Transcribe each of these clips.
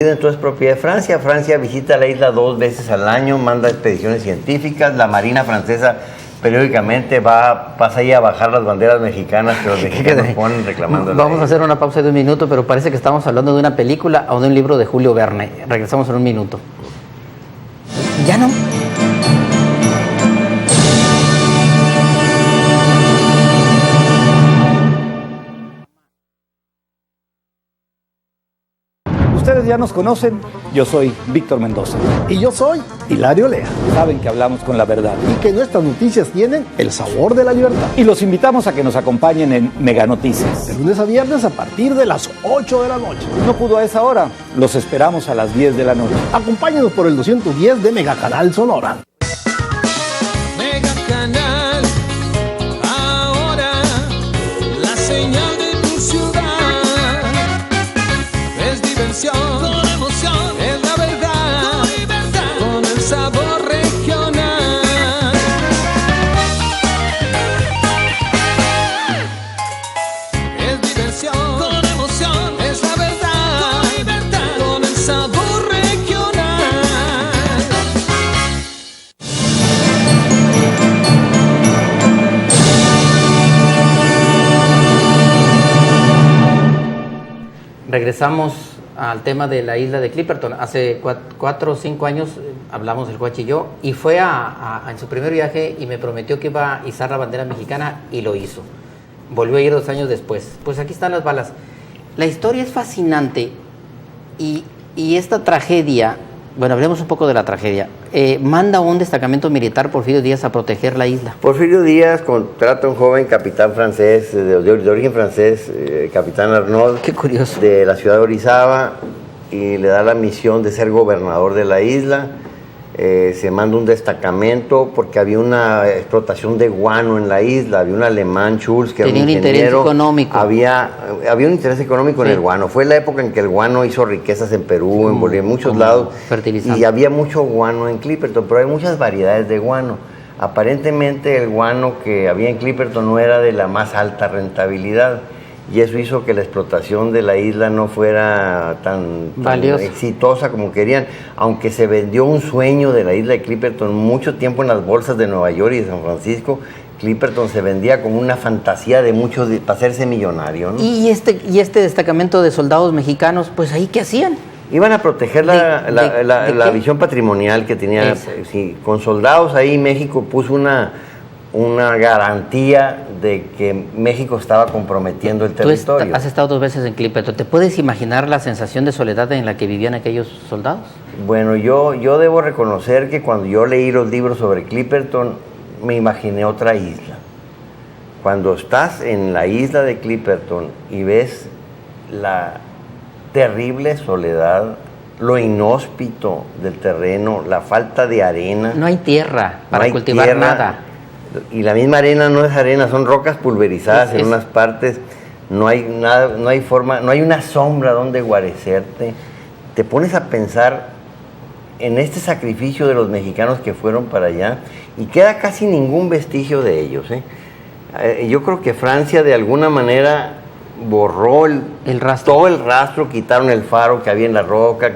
Entonces, propiedad de Francia. Francia visita la isla 2 veces al año, manda expediciones científicas. La Marina francesa periódicamente pasa ahí a bajar las banderas mexicanas que los mexicanos ponen reclamando. Vamos a hacer una pausa de un minuto, pero parece que estamos hablando de una película o de un libro de Julio Verne. Regresamos en un minuto. ¿Ya no? Ustedes ya nos conocen, yo soy Víctor Mendoza. Y yo soy Hilario Lea. Saben que hablamos con la verdad. Y que nuestras noticias tienen el sabor de la libertad. Y los invitamos a que nos acompañen en Mega Noticias. De lunes a viernes a partir de las 8 de la noche. No pudo a esa hora, los esperamos a las 10 de la noche. Acompáñenos por el 210 de Megacanal Sonora. Mega Canal, ahora la señal de tu ciudad. Es diversión, con emoción, es la verdad, con libertad, con el sabor regional. Es diversión, con emoción, es la verdad, con libertad, con el sabor regional. Regresamos al tema de la isla de Clipperton. Hace 4 o 5 años hablamos el Guachi y yo, y fue en su primer viaje y me prometió que iba a izar la bandera mexicana y lo hizo. Volvió a ir 2 años después. Pues aquí están las balas. La historia es fascinante y esta tragedia, bueno, hablemos un poco de la tragedia. Manda un destacamento militar Porfirio Díaz a proteger la isla. Porfirio Díaz contrata a un joven capitán francés, de origen francés, capitán Arnaud. Qué curioso. De la ciudad de Orizaba, y le da la misión de ser gobernador de la isla. Se manda un destacamento porque había una explotación de guano en la isla. Había un alemán, Schulz, que tenía era un interés ingeniero. económico. Había un interés económico en el guano. Fue la época en que el guano hizo riquezas en Perú, en Bolivia, en muchos lados. Fertilizante. Y había mucho guano en Clipperton, pero hay muchas variedades de guano. Aparentemente el guano que había en Clipperton no era de la más alta rentabilidad. Y eso hizo que la explotación de la isla no fuera tan exitosa como querían, aunque se vendió un sueño de la isla de Clipperton mucho tiempo en las bolsas de Nueva York y de San Francisco. Clipperton se vendía como una fantasía de muchos para hacerse millonario, ¿no? Y este destacamento de soldados mexicanos, pues ahí, ¿qué hacían? Iban a proteger la visión patrimonial que tenía. Sí, con soldados ahí México puso una garantía de que México estaba comprometiendo el territorio. Tú has estado 2 veces en Clipperton. ¿Te puedes imaginar la sensación de soledad en la que vivían aquellos soldados? Bueno, yo debo reconocer que cuando yo leí los libros sobre Clipperton, me imaginé otra isla. Cuando estás en la isla de Clipperton y ves la terrible soledad, lo inhóspito del terreno, la falta de arena. No hay tierra para cultivar nada. Y la misma arena no es arena, son rocas pulverizadas en unas partes. No hay nada, no hay forma, no hay una sombra donde guarecerte. Te pones a pensar en este sacrificio de los mexicanos que fueron para allá y queda casi ningún vestigio de ellos. Yo creo que Francia de alguna manera borró el rastro. Todo el rastro, quitaron el faro que había en la roca,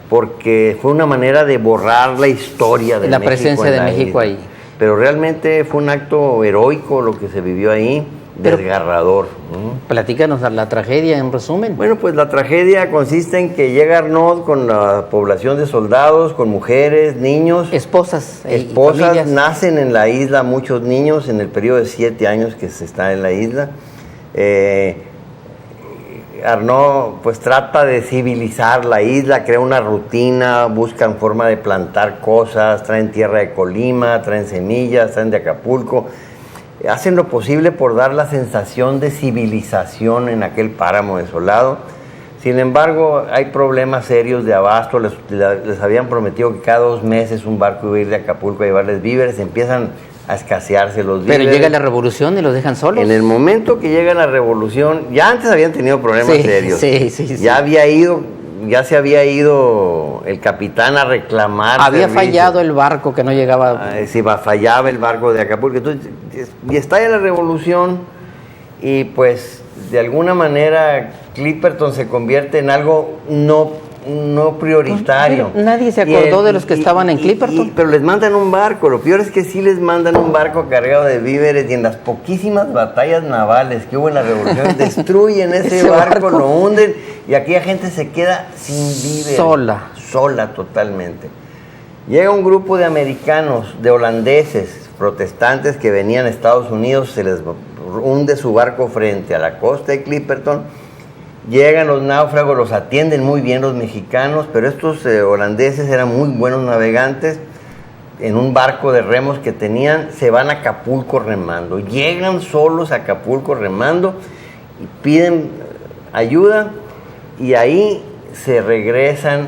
porque fue una manera de borrar la historia de la presencia de México ahí. Pero realmente fue un acto heroico lo que se vivió ahí, desgarrador. Platícanos la tragedia en resumen. Bueno, pues la tragedia consiste en que llega Arnaud con la población de soldados, con mujeres, niños. Esposas, nacen en la isla muchos niños en el periodo de 7 años que se está en la isla. Arnaud pues trata de civilizar la isla, crea una rutina, buscan forma de plantar cosas, traen tierra de Colima, traen semillas, traen de Acapulco, hacen lo posible por dar la sensación de civilización en aquel páramo desolado. Sin embargo, hay problemas serios de abasto. Les habían prometido que cada 2 meses un barco iba a ir de Acapulco a llevarles víveres, empiezan a escasearse los víveres. Pero llega la revolución y los dejan solos. En el momento que llega la revolución, ya antes habían tenido problemas serios. Sí. Ya se había ido el capitán a reclamar. Había fallado el barco que no llegaba. Fallaba el barco de Acapulco. Entonces, y estalla la revolución y pues de alguna manera Clipperton se convierte en algo no no prioritario. Pero nadie se acordó de los que estaban en Clipperton. Pero les mandan un barco. Lo peor es que sí les mandan un barco cargado de víveres y en las poquísimas batallas navales que hubo en la Revolución destruyen ese barco, lo hunden y aquella gente se queda sin víveres. Sola totalmente. Llega un grupo de americanos, de holandeses, protestantes que venían a Estados Unidos, se les hunde su barco frente a la costa de Clipperton. Llegan los náufragos, los atienden muy bien los mexicanos, pero estos holandeses eran muy buenos navegantes. En un barco de remos que tenían, se van a Acapulco remando. Llegan solos a Acapulco remando y piden ayuda y ahí se regresan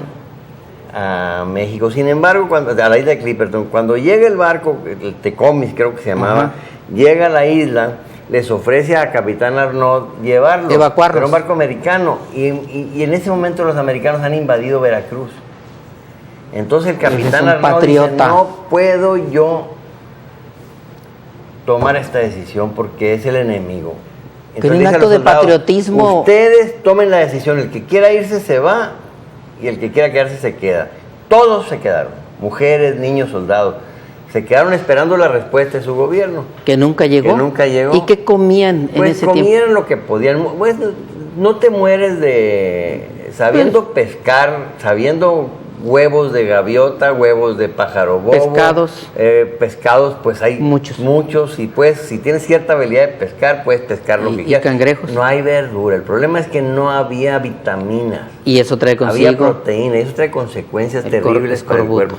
a México. Sin embargo, a la isla de Clipperton, cuando llega el barco, el Tecomis creo que se llamaba, llega a la isla, les ofrece a Capitán Arnaud llevarlo, evacuarlos. pero un barco americano, y en ese momento los americanos han invadido Veracruz. Entonces el Capitán Arnaud dice, no puedo yo tomar esta decisión porque es el enemigo. Entonces, pero un acto de patriotismo. Ustedes tomen la decisión, el que quiera irse se va y el que quiera quedarse se queda. Todos se quedaron, mujeres, niños, soldados. Se quedaron esperando la respuesta de su gobierno. Que nunca llegó. ¿Y qué comían en ese tiempo? Pues comían lo que podían. Pues no te mueres sabiendo pescar, sabiendo huevos de gaviota, huevos de pájaro bobo. Pescados, pues hay muchos. Y pues si tienes cierta habilidad de pescar, puedes pescar lo que quieras. Y cangrejos. No hay verdura. El problema es que no había vitaminas. Y eso trae consigo. Había proteína. Eso trae consecuencias terribles para el cuerpo.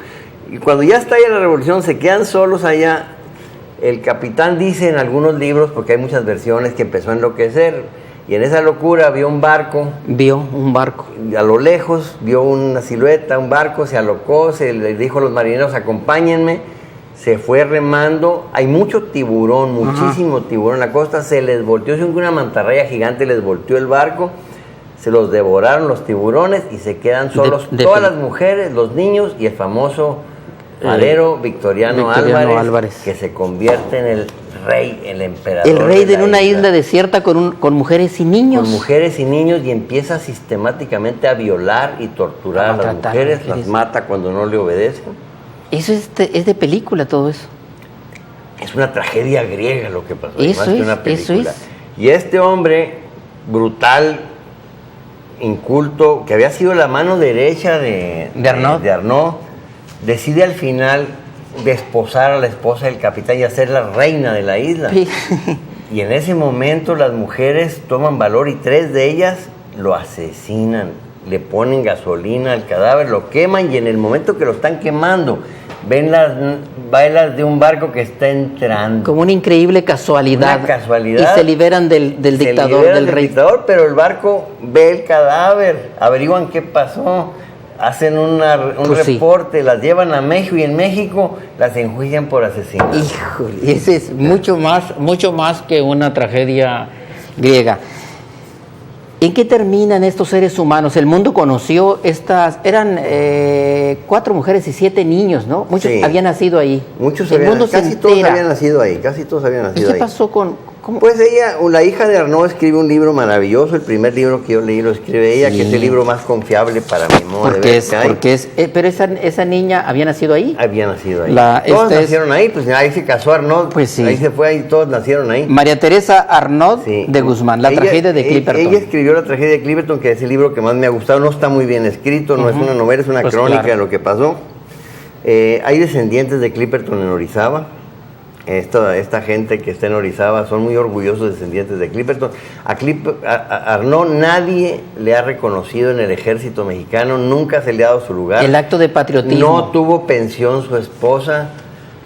Y cuando ya está allá la revolución, se quedan solos allá. El capitán dice en algunos libros, porque hay muchas versiones, que empezó a enloquecer. Y en esa locura vio un barco. Y a lo lejos vio una silueta, un barco, se alocó, le dijo a los marineros, acompáñenme. Se fue remando. Hay mucho tiburón, muchísimo tiburón en la costa. Se les volteó, una mantarraya gigante les volteó el barco. Se los devoraron los tiburones y se quedan solos todas las mujeres, los niños y el famoso farero Victoriano Álvarez, que se convierte en el rey, el emperador. El rey de una isla desierta con mujeres y niños. Con mujeres y niños, y empieza sistemáticamente a violar y torturar a las mujeres, las mata cuando no le obedecen. Eso es de película, todo eso. Es una tragedia griega lo que pasó, eso más que una película. Y este hombre brutal, inculto, que había sido la mano derecha de Arnaud, decide al final desposar a la esposa del capitán y hacerla reina de la isla. Sí. Y en ese momento las mujeres toman valor y 3 de ellas lo asesinan, le ponen gasolina al cadáver, lo queman, y en el momento que lo están quemando ven las bailas de un barco que está entrando. Como una increíble casualidad. Y se liberan del dictador, del rey. Pero el barco ve el cadáver, averiguan qué pasó, hacen un reporte, las llevan a México y en México las enjuician por asesinato. Híjole, ese es mucho más que una tragedia griega. ¿En qué terminan estos seres humanos? El mundo conoció eran 4 mujeres y 7 niños, ¿no? Muchos habían nacido ahí. Casi todos habían nacido ahí. ¿Y qué pasó con...? Pues ella, la hija de Arnaud, escribe un libro maravilloso. El primer libro que yo leí lo escribe ella, que es el libro más confiable para mi modo de ver. Pero esa niña había nacido ahí. Había nacido ahí. Todos nacieron ahí, pues ahí se casó Arnaud. Pues sí. Ahí se fue, ahí todos nacieron ahí. María Teresa Arnaud de Guzmán, La tragedia de Clipperton. Ella escribió La tragedia de Clipperton, que es el libro que más me ha gustado. No está muy bien escrito, no es una novela, es una crónica de lo que pasó. Hay descendientes de Clipperton en Orizaba. Esta gente que está en Orizaba son muy orgullosos descendientes de Clipperton. A Arnaud nadie le ha reconocido en el ejército mexicano, nunca se le ha dado su lugar. El acto de patriotismo. No tuvo pensión su esposa.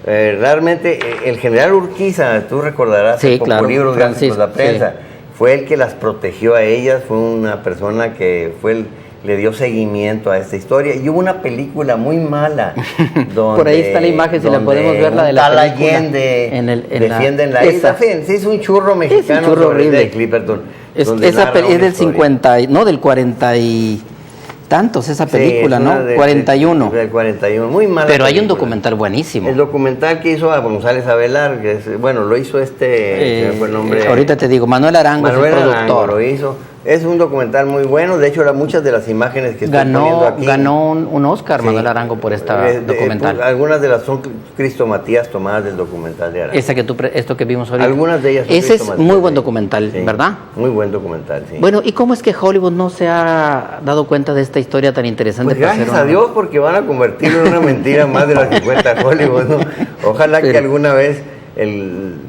Realmente, el general Urquiza, tú recordarás, libros grandes de la prensa, fue el que las protegió a ellas, fue una persona que le dio seguimiento a esta historia. Y hubo una película muy mala donde, por ahí está la imagen, si la podemos ver, la de la película. Allende defienden la isla. Sí, es un churro mexicano, es un churro horrible de Clipperton. Esa es del 50, no, del 40 y tantos, esa película, ¿no? 41. Del 41, muy mala. Pero hay un documental buenísimo. El documental que hizo a González Avelar, que lo hizo se me fue el nombre. Ahorita te digo, Manuel Arango, Manuel Arango lo hizo. Es un documental muy bueno, de hecho muchas de las imágenes que estoy poniendo aquí... Ganó un Oscar, Sí. Manuel Arango, por esta documental. Algunas de las son Cristo Matías tomadas del documental de Arango. Esto que vimos ahorita. Algunas de ellas son Ese Cristo es Matías, muy buen sí. documental, Sí, ¿verdad? Muy buen documental, sí. Bueno, ¿y cómo es que Hollywood no se ha dado cuenta de esta historia tan interesante? Pues gracias a Dios, porque van a convertirlo en una mentira más de las que cuenta Hollywood, ¿no? Ojalá que alguna vez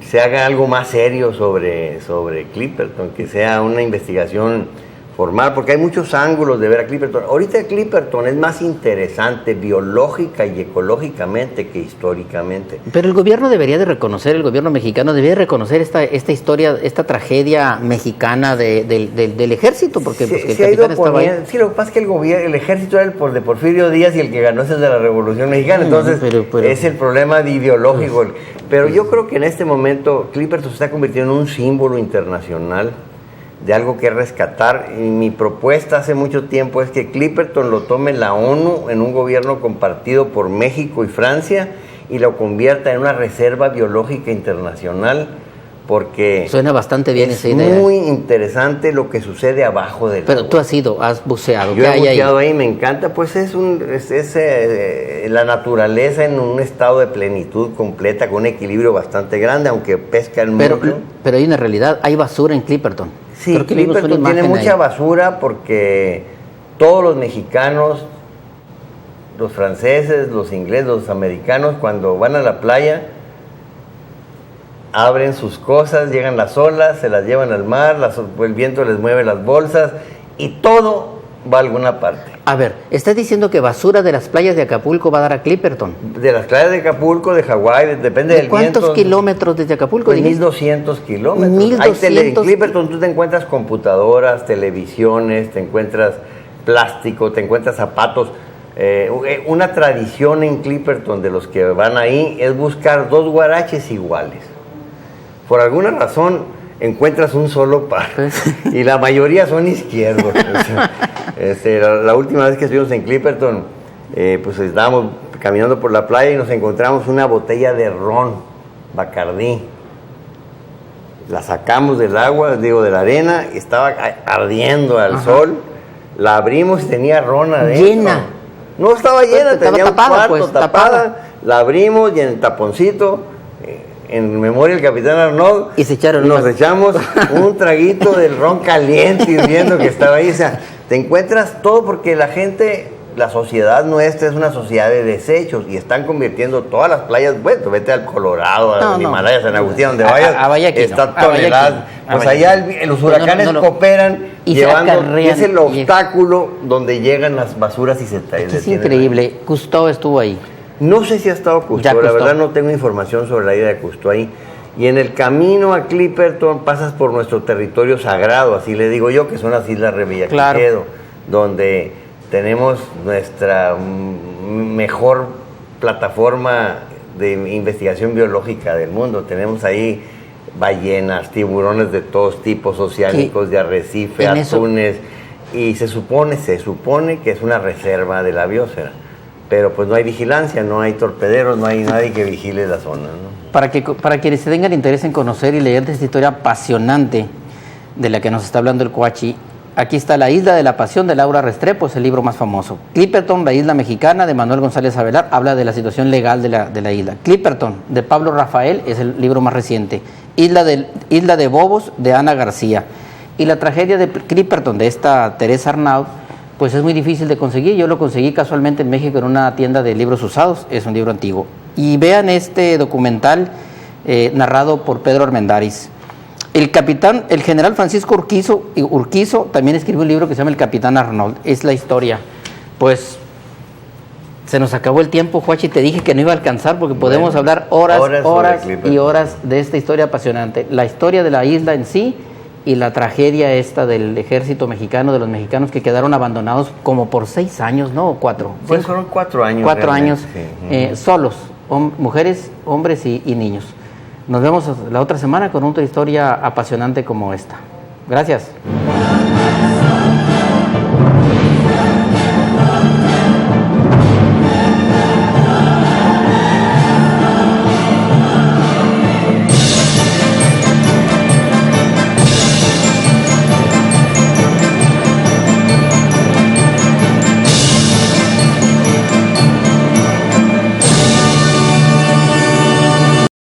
se haga algo más serio sobre Clipperton, que sea una investigación formal, porque hay muchos ángulos de ver a Clipperton. Ahorita Clipperton es más interesante biológica y ecológicamente que históricamente. Pero el gobierno debería de reconocer, el gobierno mexicano debería de reconocer esta historia, esta tragedia mexicana del ejército, porque pues, el capitán estaba ahí. Sí, lo que pasa es que el ejército era el de Porfirio Díaz y el que ganó es el de la Revolución Mexicana, entonces pero es el problema ideológico. Pero yo creo que en este momento Clipperton se está convirtiendo en un símbolo internacional de algo que rescatar, y mi propuesta hace mucho tiempo es que Clipperton lo tome la ONU en un gobierno compartido por México y Francia y lo convierta en una reserva biológica internacional, porque suena bastante bien esa es idea. muy interesante lo que sucede abajo del Pero agua. tú has buceado. Yo ¿Qué he hay buceado ahí, me encanta, pues es la naturaleza en un estado de plenitud completa, con un equilibrio bastante grande, aunque pescan mucho. Pero hay una realidad, hay basura en Clipperton. Sí, Clipperton tiene mucha basura porque todos los mexicanos, los franceses, los ingleses, los americanos, cuando van a la playa, abren sus cosas, llegan las olas, se las llevan al mar, el viento les mueve las bolsas y todo va a alguna parte. A ver, ¿estás diciendo que basura de las playas de Acapulco va a dar a Clipperton? De las playas de Acapulco, de Hawái, depende del viento. ¿Cuántos kilómetros desde Acapulco? Pues 1.200 kilómetros. 1.200. En Clipperton tú te encuentras computadoras, televisiones, te encuentras plástico, te encuentras zapatos. Una tradición en Clipperton de los que van ahí es buscar dos guaraches iguales. Por alguna razón encuentras un solo par y la mayoría son izquierdos. La última vez que estuvimos en Clipperton, pues estábamos caminando por la playa y nos encontramos una botella de ron Bacardí. La sacamos del agua, de la arena, estaba ardiendo al sol. La abrimos y tenía ron adentro. Llena. No estaba llena, Estaba tenía tapada, un cuarto pues, tapada. tapada. La abrimos y en el taponcito, en memoria del capitán Arnaud, y se echaron nos echamos un traguito del ron caliente hirviendo que estaba ahí. O sea, te encuentras todo porque la sociedad nuestra es una sociedad de desechos y están convirtiendo todas las playas, bueno, vete al Colorado, al Himalaya, San Agustín, donde vayas, está toneladas. Pues allá los huracanes cooperan y llevando, y es el obstáculo donde llegan las basuras y se traen. Es increíble. Cousteau estuvo ahí. No sé si ha estado Cousteau, la verdad no tengo información sobre la ida de Cousteau ahí. Y en el camino a Clipperton pasas por nuestro territorio sagrado, así le digo yo, que son las Islas Revillagigedo, donde tenemos nuestra mejor plataforma de investigación biológica del mundo. Tenemos ahí ballenas, tiburones de todos tipos, oceánicos, de arrecife, atunes, y se supone que es una reserva de la biosfera. Pero pues no hay vigilancia, no hay torpederos, no hay nadie que vigile la zona, ¿no? Para quienes se tengan interés en conocer y leer de esta historia apasionante de la que nos está hablando el Coachi, aquí está La Isla de la Pasión de Laura Restrepo, es el libro más famoso. Clipperton, la isla mexicana, de Manuel González Avelar, habla de la situación legal de la isla. Clipperton, de Pablo Rafael, es el libro más reciente. Isla de Bobos, de Ana García. Y la tragedia de Clipperton, de esta Teresa Arnaud, pues es muy difícil de conseguir. Yo lo conseguí casualmente en México en una tienda de libros usados, es un libro antiguo. Y vean este documental narrado por Pedro Armendáriz. El general Francisco Urquizo también escribió un libro que se llama El Capitán Arnaud. Es la historia. Pues se nos acabó el tiempo, Joachi, te dije que no iba a alcanzar porque podemos hablar horas y horas de esta historia apasionante. La historia de la isla en sí y la tragedia esta del ejército mexicano, de los mexicanos que quedaron abandonados como por 6 años, ¿no? ¿O 4? Pues fueron 4 años. 4 años, sí. Solos, mujeres, hombres y niños. Nos vemos la otra semana con otra historia apasionante como esta. Gracias.